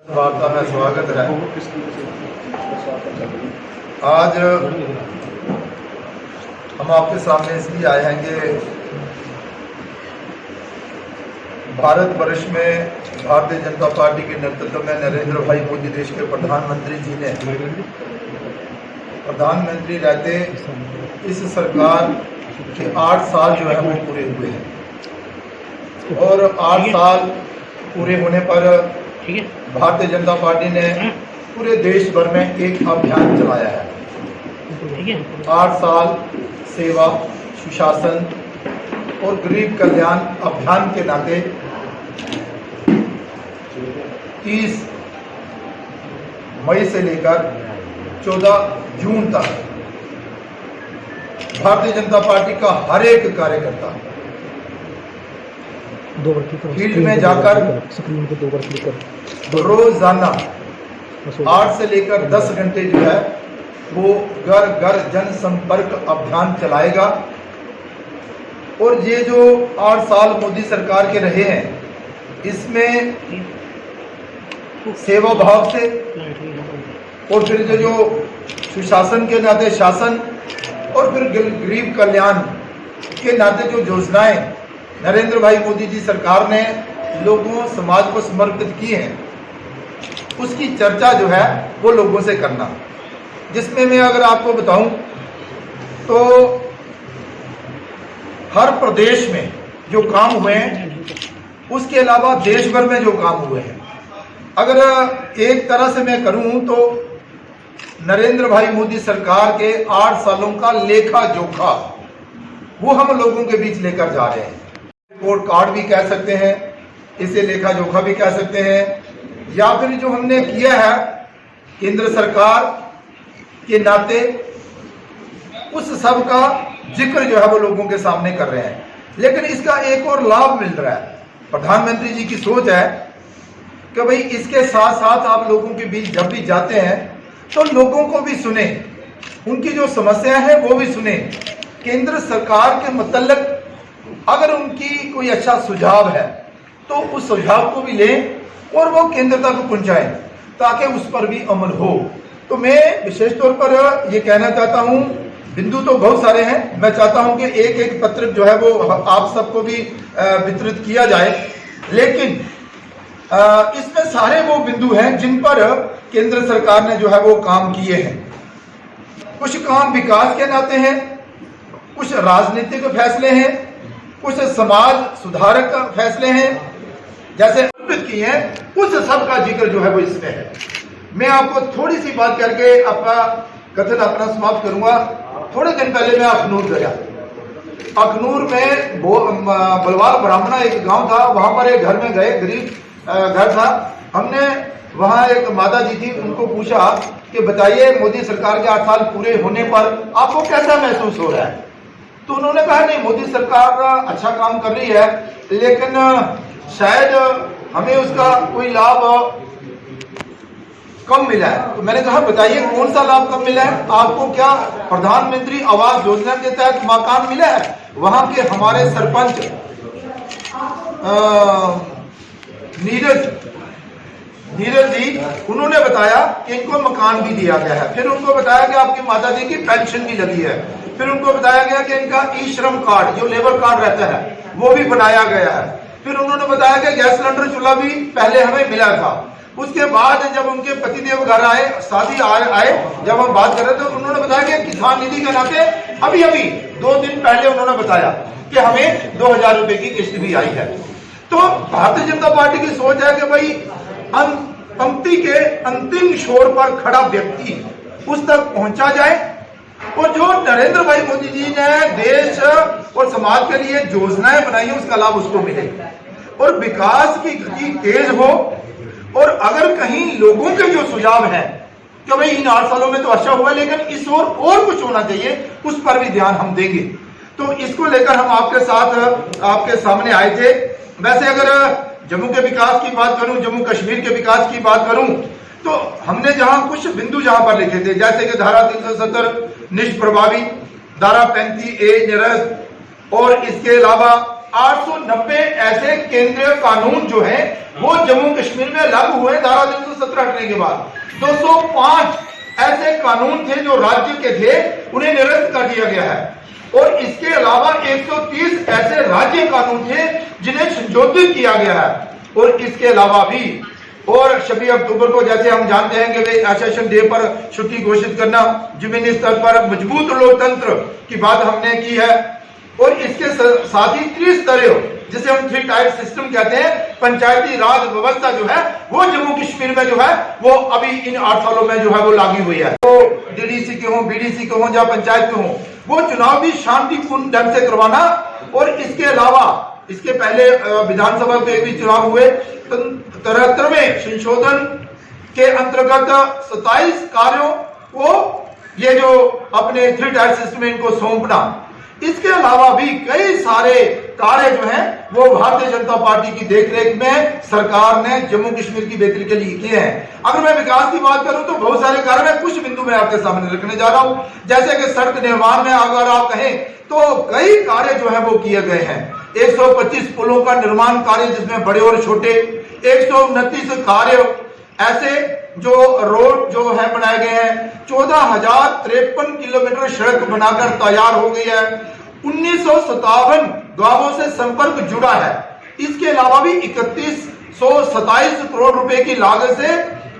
वार्ता में स्वागत है। आज हम आपके सामने इसलिए आए हैं कि भारत वर्ष में भारतीय जनता पार्टी के नेतृत्व में नरेंद्र भाई मोदी देश के प्रधानमंत्री जी ने प्रधानमंत्री रहते इस सरकार के 8 साल जो है वो पूरे हुए हैं और 8 साल पूरे होने पर भारतीय जनता पार्टी ने पूरे देश भर में एक अभियान चलाया है। 8 साल सेवा, सुशासन और गरीब कल्याण अभियान के नाते 30 मई से लेकर 14 जून तक भारतीय जनता पार्टी का हर एक कार्यकर्ता फील्ड में जाकर रोजाना 8 से लेकर 10 घंटे जो है वो घर घर जनसंपर्क अभियान चलाएगा। और ये जो 8 साल मोदी सरकार के रहे हैं इसमें सेवा भाव से और फिर जो सुशासन के नाते शासन और फिर गरीब कल्याण के नाते जो योजनाएं नरेंद्र भाई मोदी जी सरकार ने लोगों समाज को समर्पित की हैं उसकी चर्चा जो है वो लोगों से करना, जिसमें मैं अगर आपको बताऊं तो हर प्रदेश में जो काम हुए हैं उसके अलावा देश भर में जो काम हुए हैं, अगर एक तरह से मैं करूं तो नरेंद्र भाई मोदी सरकार के 8 सालों का लेखा जोखा वो हम लोगों के बीच लेकर जा रहे हैं। रिपोर्ट कार्ड भी कह सकते हैं, इसे लेखा जोखा भी कह सकते हैं, या फिर जो हमने किया है केंद्र सरकार के नाते उस सब का जिक्र जो है वो लोगों के सामने कर रहे हैं। लेकिन इसका एक और लाभ मिल रहा है। प्रधानमंत्री जी की सोच है कि भाई इसके साथ साथ आप लोगों के बीच जब भी जाते हैं तो लोगों को भी सुने, उनकी जो समस्या है वो भी सुने, केंद्र सरकार के मतलब अगर उनकी कोई अच्छा सुझाव है तो उस सुझाव को भी लें और वो केंद्र तक पहुंचाएं ताकि उस पर भी अमल हो। तो मैं विशेष तौर पर ये कहना चाहता हूं, बिंदु तो बहुत सारे हैं, मैं चाहता हूं कि एक एक पत्र जो है वो आप सबको भी वितरित किया जाए, लेकिन इसमें सारे वो बिंदु हैं जिन पर केंद्र सरकार ने जो है वो काम किए हैं। कुछ काम विकास के नाते हैं, कुछ राजनीतिक फैसले हैं, कुछ समाज सुधारक फैसले हैं जैसे किए हैं, उस सब का जिक्र जो है वो इसमें है। मैं आपको थोड़ी सी बात करके आपका कथन अपना समाप्त करूंगा। थोड़े दिन पहले मैं अखनूर गया। अखनूर में बलवाल ब्राह्मणा एक गांव था, वहां पर एक घर में गए, गरीब घर था। हमने वहां एक माता जी थी, उनको पूछा कि बताइए मोदी सरकार के 8 साल पूरे होने पर आपको कैसा महसूस हो रहा है। तो उन्होंने कहा नहीं, मोदी सरकार अच्छा काम कर रही है लेकिन शायद हमें उसका कोई लाभ कम मिला है। तो मैंने कहा बताइए कौन सा लाभ कम मिला है आपको? क्या प्रधानमंत्री आवास योजना के तहत मकान मिला है? वहां के हमारे सरपंच नीरज जी, उन्होंने बताया कि इनको मकान भी दिया गया है। फिर उनको बताया कि आपकी माता जी की पेंशन भी लगी है। फिर उनको बताया गया कि इनका ई श्रम कार्ड जो लेबर कार्ड रहता है वो भी बनाया गया है। फिर उन्होंने बताया कि गैस सिलेंडर चूल्हा भी पहले हमें मिला था। उसके बाद जब उनके पतिदेव घर आए, शादी आए, जब हम बात कर रहे थे तो उन्होंने बताया कि किसान निधि के नाते अभी 2 दिन पहले उन्होंने बताया कि हमें 2000 रुपए की किस्त भी आई है। तो भारतीय जनता पार्टी की सोच है कि भाई पंक्ति के अंतिम छोर पर खड़ा व्यक्ति उस तक पहुंचा जाए और जो नरेंद्र भाई मोदी जी ने देश और समाज के लिए योजनाएं बनाई है उसका लाभ उसको मिले और विकास की गति तेज हो। और अगर कहीं लोगों के जो सुझाव है कि भाई इन 8 सालों में तो अच्छा हुआ लेकिन इस और कुछ होना चाहिए, उस पर भी ध्यान हम देंगे। तो इसको लेकर हम आपके साथ आपके सामने आए थे। वैसे अगर जम्मू के विकास की बात करूं, जम्मू कश्मीर के विकास की बात करूं तो हमने जहां कुछ बिंदु जहां पर लिखे थे, जैसे कि धारा 370 निष्प्रभावी, धारा 35A निरस्त और इसके अलावा 890 ऐसे केंद्रीय कानून जो हैं वो जम्मू कश्मीर में लागू हुए। धारा 370 सत्र हटने के बाद 205 ऐसे कानून थे जो राज्य के थे, उन्हें निरस्त कर दिया गया है। और इसके अलावा 130 ऐसे राज्य कानून थे जिन्हें संशोधित किया गया है। और इसके अलावा भी और 26 अक्टूबर को जैसे हम जानते हैं कि वे एसेशन डे पर छुट्टी घोषित करना, जमीनी स्तर पर मजबूत लोकतंत्र की बात हमने की है। और इसके साथ ही त्रिस्तरीय, जिसे हम 3 टायर सिस्टम कहते हैं, पंचायती राज व्यवस्था जो है वो जम्मू कश्मीर में जो है वो अभी इन 8 सालों में जो है वो लागू हुई है। तो डीडीसी के हों, बीडीसी के हों या पंचायत के हों, वो चुनाव भी शांतिपूर्ण ढंग से करवाना। और इसके अलावा इसके पहले विधानसभा के भी चुनाव हुए, 73वें संशोधन के अंतर्गत 27 कार्यों को ये जो अपने 3 टायर सिस्टम में इनको सौंपना। इसके अलावा भी कई सारे कार्य जो हैं वो भारतीय जनता पार्टी की देखरेख में सरकार ने जम्मू कश्मीर की बेहतरी के लिए किए हैं। अगर मैं विकास की बात करूं तो बहुत सारे कार्य मैं कुछ बिंदु में आपके सामने रखने जा रहा हूं। जैसे कि सड़क निर्माण में अगर आप कहें तो कई कार्य जो है वो किए गए हैं। 125 पुलों का निर्माण कार्य, जिसमें बड़े और छोटे, 129 कार्य ऐसे जो रोड जो है बनाए गए हैं, 14,053 किलोमीटर सड़क बनाकर तैयार हो गई है, 1957 गांवों से संपर्क जुड़ा है। इसके अलावा भी 3127 करोड़ रुपए की लागत से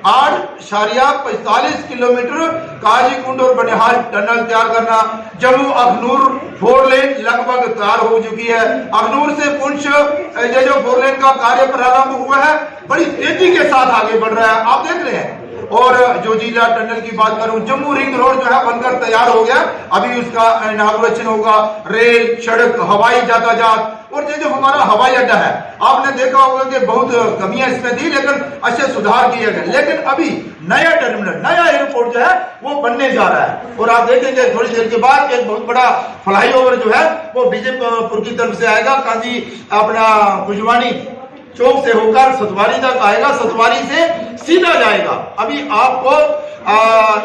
8.45 किलोमीटर काजीकुंड और बनिहाल टनल तैयार करना। जम्मू अखनूर 4 लेन लगभग तैयार हो चुकी है। अखनूर से पुंछ ये जो 4 लेन का कार्य प्रारंभ हुआ है, बड़ी तेजी के साथ आगे बढ़ रहा है, आप देख रहे हैं। और जो जिला टनल की बात करूं, जम्मू रिंग रोड जो है बनकर तैयार हो गया, अभी उसका इनॉग्रेशन होगा। रेल, सड़क, हवाई यातायात और ये जो हमारा हवाई अड्डा है, आपने देखा होगा कि बहुत कमियां इसमें थी, लेकिन अच्छे सुधार किए गए। लेकिन अभी नया टर्मिनल, नया एयरपोर्ट जो है वो बनने जा रहा है। और आप देखेंगे थोड़ी देर के बाद एक बहुत बड़ा फ्लाईओवर जो है वो बीजेपुर की तरफ से आएगा, काजी अपना खुजवानी चौक से होकर सतवारी तक आएगा, सतवारी से सीधा जाएगा। अभी आपको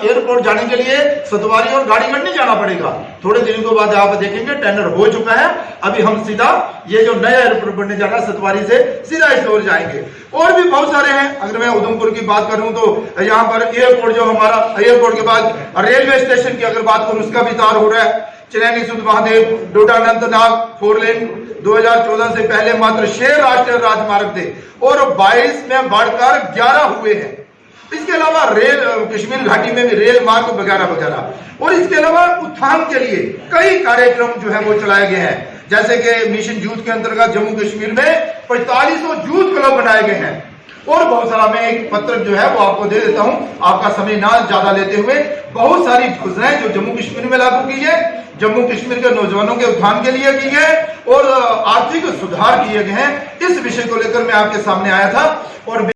एयरपोर्ट जाने के लिए सतवारी और गाड़ीगढ़ नहीं जाना पड़ेगा। थोड़े दिनों के बाद आप देखेंगे टेंडर हो चुका है, अभी हम सीधा ये जो नया एयरपोर्ट बनने जा रहा है सतवारी से सीधा इस ओर जाएंगे। और भी बहुत सारे हैं। अगर मैं उधमपुर की बात करूं तो यहाँ पर एयरपोर्ट जो हमारा, एयरपोर्ट के बाद रेलवे स्टेशन की अगर बात करूं उसका भी तैयार हो रहा है। चनैनी सुध महादेव डोडा अनंतनाग 4 लेन 2014 से पहले मात्र 6 राष्ट्रीय राजमार्ग थे और 22 में बढ़कर 11 हुए हैं। इसके अलावा रेल, कश्मीर घाटी में भी रेल मार्ग वगैरह वगैरह। और इसके अलावा उत्थान के लिए कई कार्यक्रम जो है वो चलाए गए हैं। जैसे कि मिशन यूथ के अंतर्गत जम्मू कश्मीर में 4500 यूथ क्लब बनाए गए हैं। और बहुत सारा, मैं एक पत्र जो है वो आपको दे देता हूं, आपका समय ना ज्यादा लेते हुए। बहुत सारी योजनाएं जो जम्मू कश्मीर में लागू की है, जम्मू कश्मीर के नौजवानों के उत्थान के लिए की है और आर्थिक सुधार किए गए हैं। इस विषय को लेकर मैं आपके सामने आया था। और